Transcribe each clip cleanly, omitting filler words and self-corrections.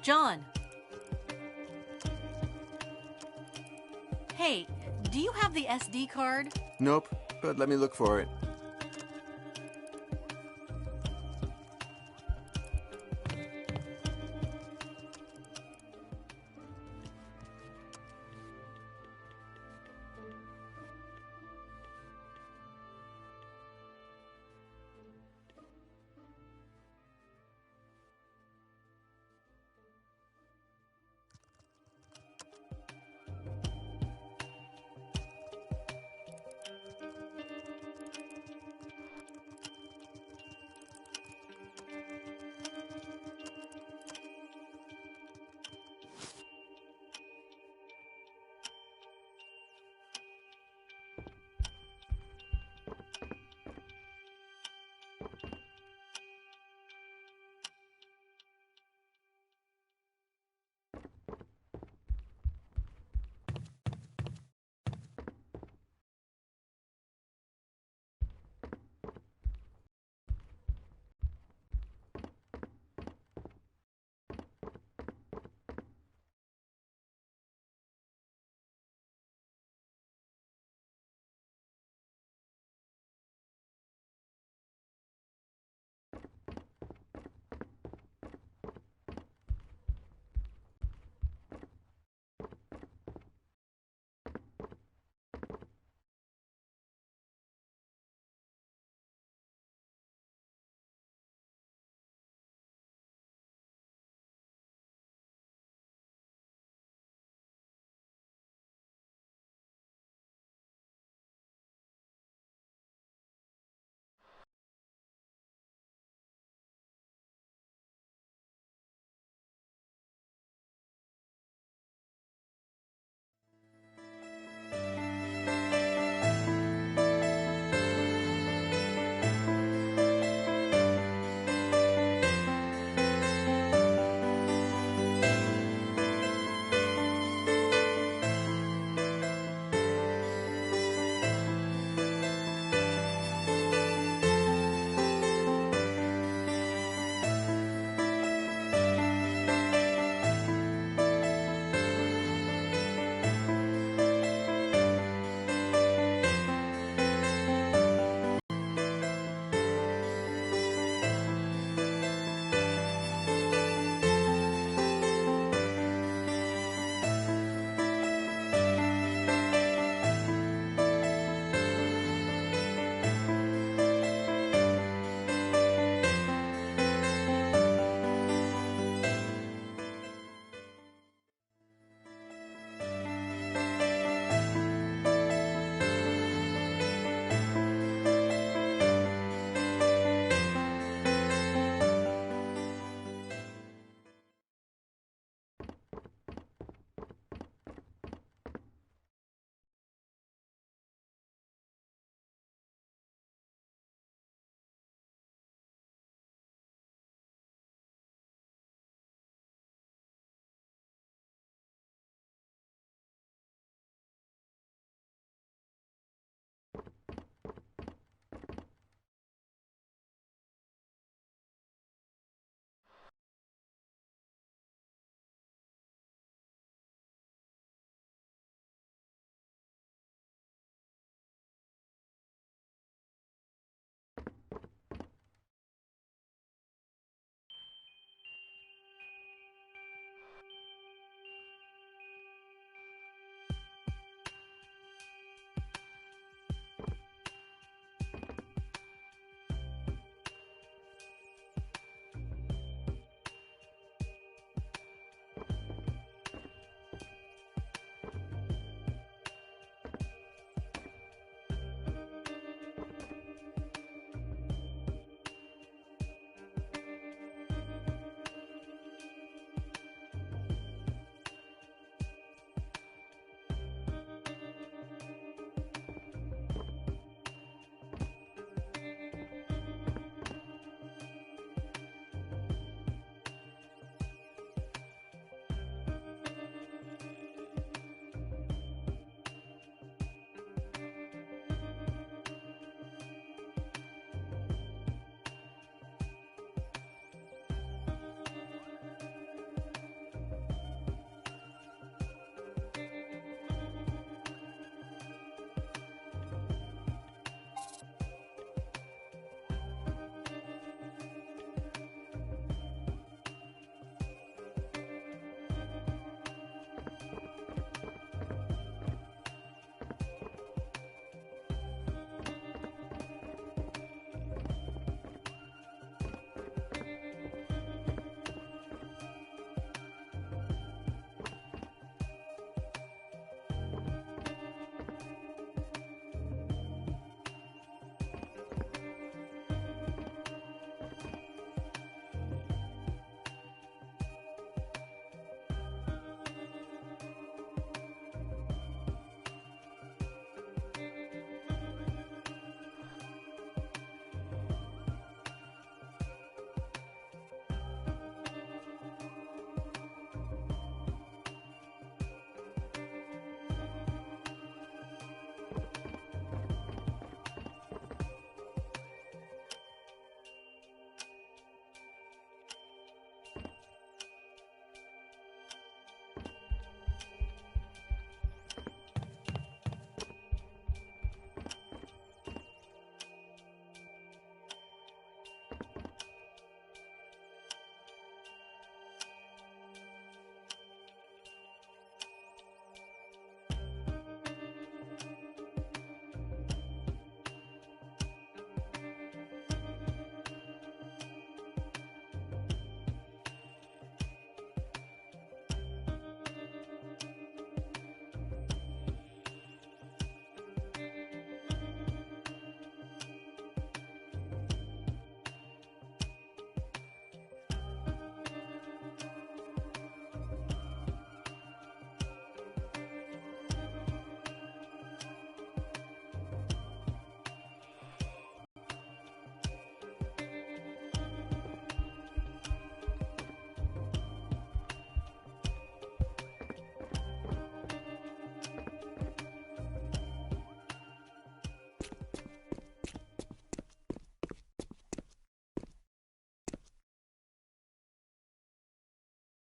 John. Hey, do you have the SD card? Nope, but let me look for it.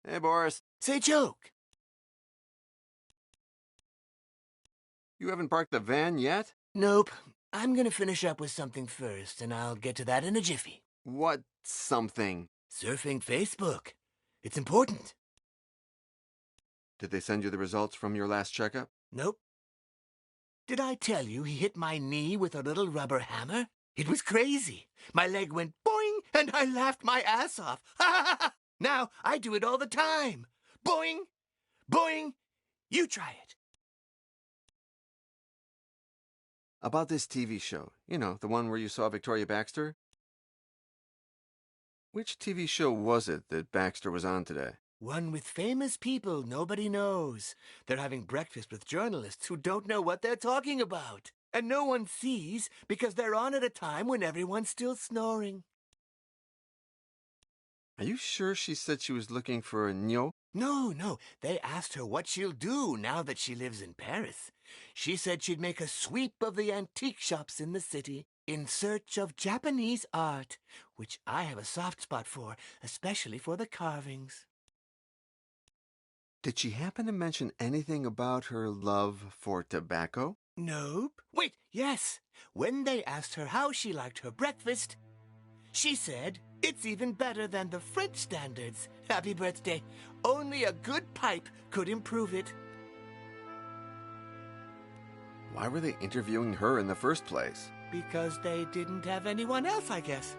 Hey, Boris. Say, joke. You haven't parked the van yet? Nope. I'm gonna finish up with something first, and I'll get to that in a jiffy. What something? Surfing Facebook. It's important. Did they send you the results from your last checkup? Nope. Did I tell you he hit my knee with a little rubber hammer? It was crazy. My leg went boing, and I laughed my ass off. Now I do it all the time. Boing, boing. You try it. About this TV show. You know, the one where you saw Victoria Baxter? Which TV show was it that Baxter was on today? One with famous people nobody knows. They're having breakfast with journalists who don't know what they're talking about. And no one sees because they're on at a time when everyone's still snoring. Are you sure she said she was looking for a nyo? No. They asked her what she'll do now that she lives in Paris. She said she'd make a sweep of the antique shops in the city in search of Japanese art, which I have a soft spot for, especially for the carvings. Did she happen to mention anything about her love for tobacco? Nope. Wait, yes. When they asked her how she liked her breakfast, she said, "It's even better than the French standards. Happy birthday. Only a good pipe could improve it." Why were they interviewing her in the first place? Because they didn't have anyone else, I guess.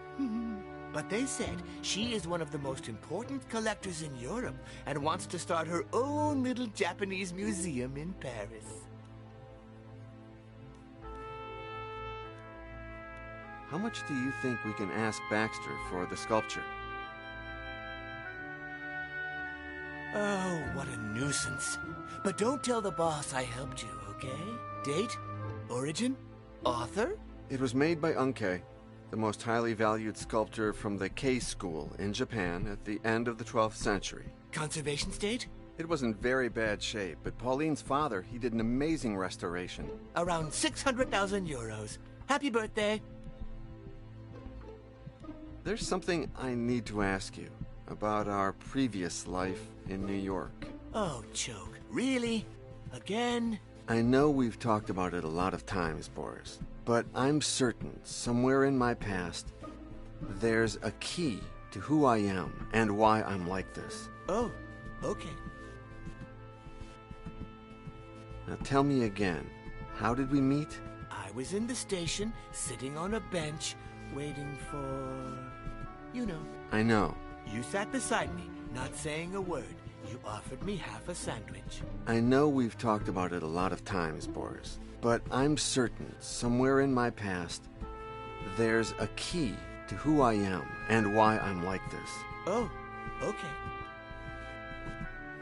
But they said she is one of the most important collectors in Europe and wants to start her own little Japanese museum in Paris. How much do you think we can ask Baxter for the sculpture? Oh, what a nuisance. But don't tell the boss I helped you, okay? Date? Origin? Author? It was made by Unkei, the most highly valued sculptor from the Kei school in Japan at the end of the 12th century. Conservation state? It was in very bad shape, but Pauline's father, he did an amazing restoration. Around 600,000 euros. Happy birthday. There's something I need to ask you about our previous life in New York. Oh, Choke. Really? Again? I know we've talked about it a lot of times, Boris, but I'm certain somewhere in my past there's a key to who I am and why I'm like this. Oh, okay. Now tell me again, how did we meet? I was in the station, sitting on a bench, waiting for... you know. I know. You sat beside me, not saying a word. You offered me half a sandwich. I know we've talked about it a lot of times, Boris, but I'm certain somewhere in my past there's a key to who I am and why I'm like this. Oh, okay.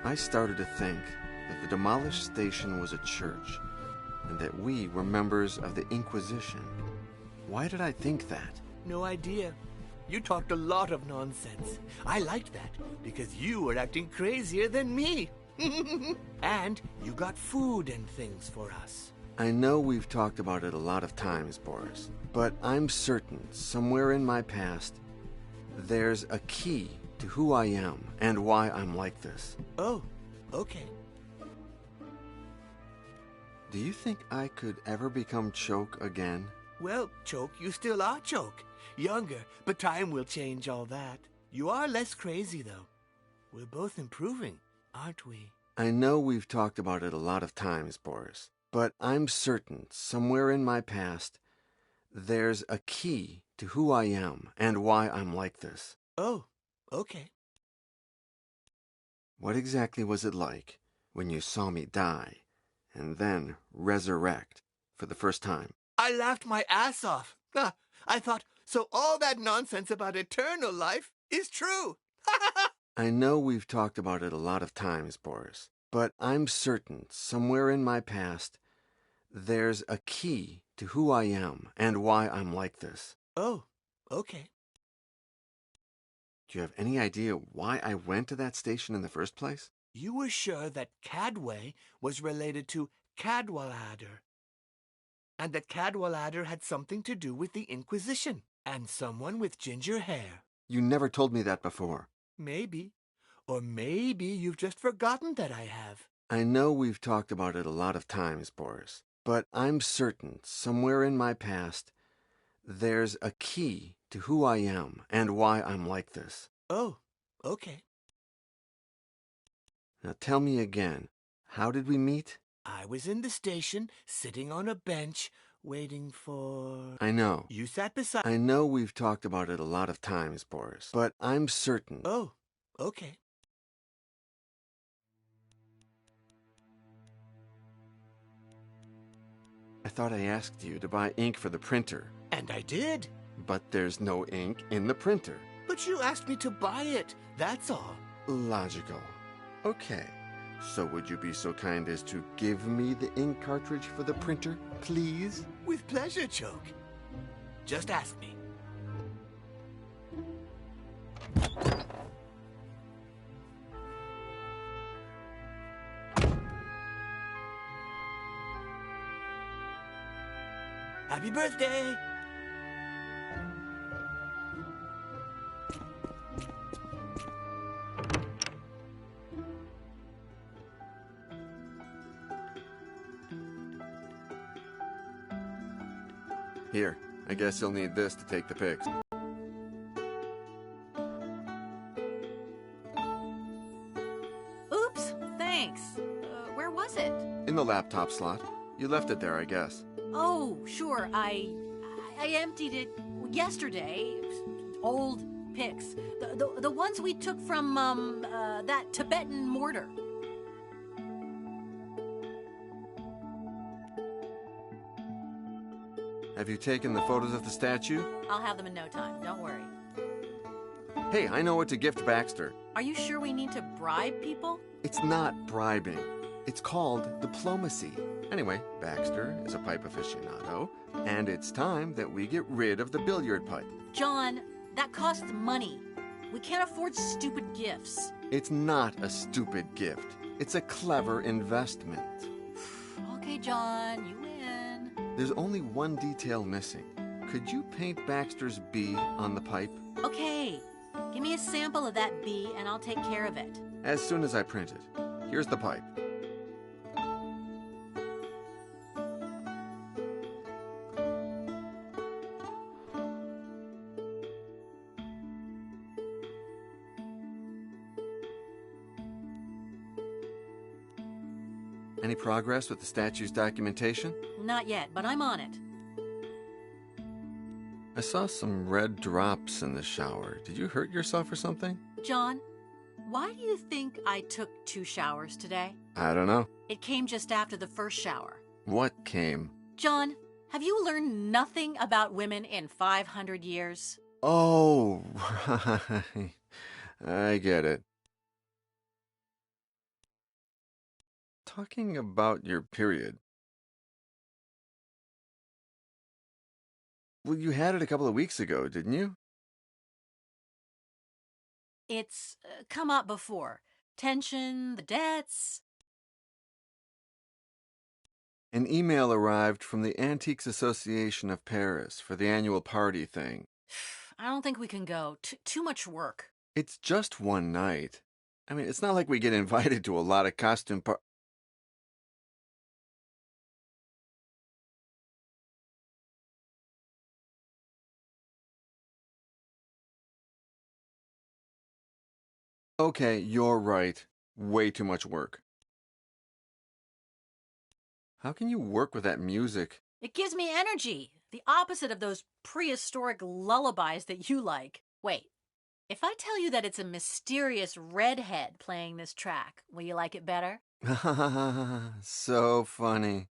I started to think that the demolished station was a church and that we were members of the Inquisition. Why did I think that? No idea. You talked a lot of nonsense. I liked that because you were acting crazier than me. And you got food and things for us. I know we've talked about it a lot of times, Boris, but I'm certain somewhere in my past there's a key to who I am and why I'm like this. Oh, okay. Do you think I could ever become Choke again? Well, Choke, you still are Choke. Younger, but time will change all that. You are less crazy, though. We're both improving, aren't we? I know we've talked about it a lot of times, Boris, but I'm certain somewhere in my past there's a key to who I am and why I'm like this. Oh, okay. What exactly was it like when you saw me die and then resurrect for the first time? I laughed my ass off. I thought, so all that nonsense about eternal life is true. I know we've talked about it a lot of times, Boris, but I'm certain somewhere in my past there's a key to who I am and why I'm like this. Oh, okay. Do you have any idea why I went to that station in the first place? You were sure that Cadway was related to Cadwallader, and that Cadwallader had something to do with the Inquisition, and someone with ginger hair. You never told me that before. Maybe. Or maybe you've just forgotten that I have. I know we've talked about it a lot of times, Boris, but I'm certain somewhere in my past there's a key to who I am and why I'm like this. Oh, okay. Now tell me again, how did we meet? I was in the station, sitting on a bench, waiting for... I know. You sat beside... I know we've talked about it a lot of times, Boris, but I'm certain. Oh, okay. I thought I asked you to buy ink for the printer. And I did. But there's no ink in the printer. But you asked me to buy it, that's all. Logical. Okay. So would you be so kind as to give me the ink cartridge for the printer, please? With pleasure, Choke. Just ask me. Happy birthday! Here, I guess you'll need this to take the pics. Oops, thanks. Where was it? In the laptop slot. You left it there, I guess. Oh, sure. I emptied it yesterday. Old pics. The ones we took from, that Tibetan mortar. Have you taken the photos of the statue? I'll have them in no time. Don't worry. Hey, I know what to gift Baxter. Are you sure we need to bribe people? It's not bribing. It's called diplomacy. Anyway, Baxter is a pipe aficionado, and it's time that we get rid of the billiard pipe. John, that costs money. We can't afford stupid gifts. It's not a stupid gift. It's a clever investment. Okay, John, you win. There's only one detail missing. Could you paint Baxter's B on the pipe? Okay, give me a sample of that bee and I'll take care of it. As soon as I print it. Here's the pipe. Any progress with the statue's documentation? Not yet, but I'm on it. I saw some red drops in the shower. Did you hurt yourself or something? John, why do you think I took 2 showers today? I don't know. It came just after the first shower. What came? John, have you learned nothing about women in 500 years? Oh, right. I get it. Talking about your period. Well, you had it a couple of weeks ago, didn't you? It's come up before. Tension, the debts. An email arrived from the Antiques Association of Paris for the annual party thing. I don't think we can go. Too much work. It's just one night. I mean, it's not like we get invited to a lot of costume Okay, you're right. Way too much work. How can you work with that music? It gives me energy. The opposite of those prehistoric lullabies that you like. Wait, if I tell you that it's a mysterious redhead playing this track, will you like it better? So funny.